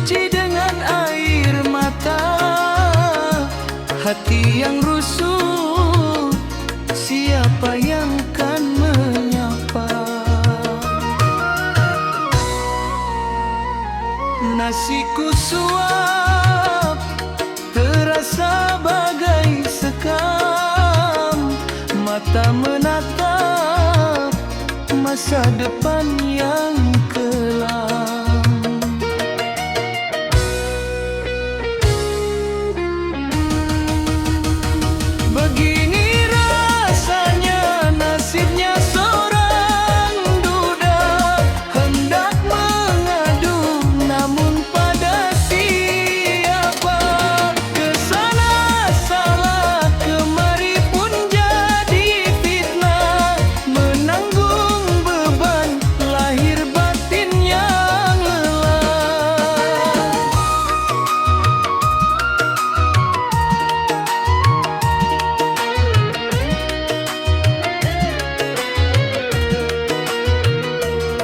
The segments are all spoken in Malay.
suci dengan air mata. Hati yang rusuh, siapa yang kan menyapa? Nasiku suap, terasa bagai sekam. Mata menatap masa depan yang kelam. Begini rasanya nasibnya seorang duda, hendak mengadu namun pada siapa? Kesana salah, kemari pun jadi fitnah, menanggung beban lahir batin yang lelah.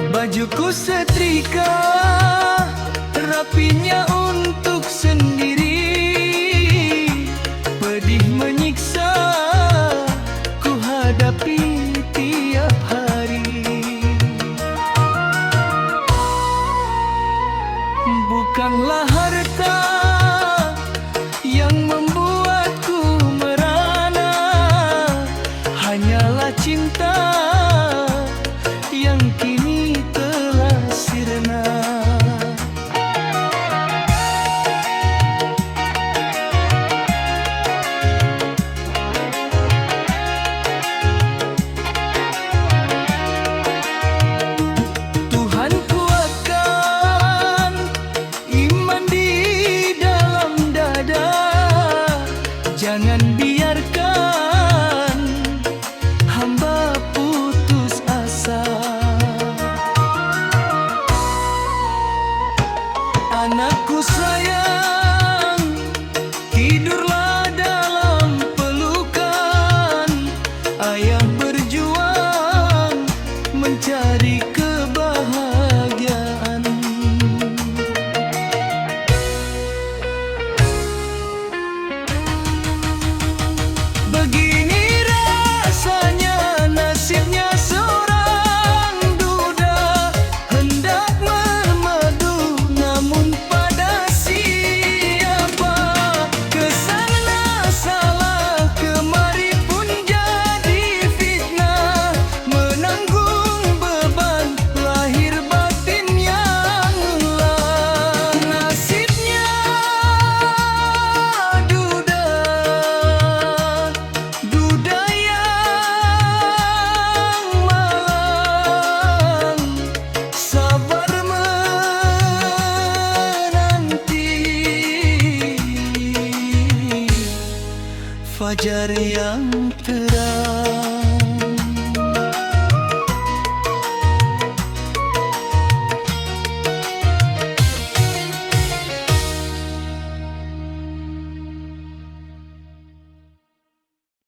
Bajuku setrika, rapinya untuk sendiri. Pedih menyiksa, ku hadapi tiap hari. Bukanlah harta yang membuatku merana, hanyalah cinta yang kini telah sirna. Tuhan kuatkan iman di dalam dada, jangan biarkan hamba putus asa. Anakku sayang,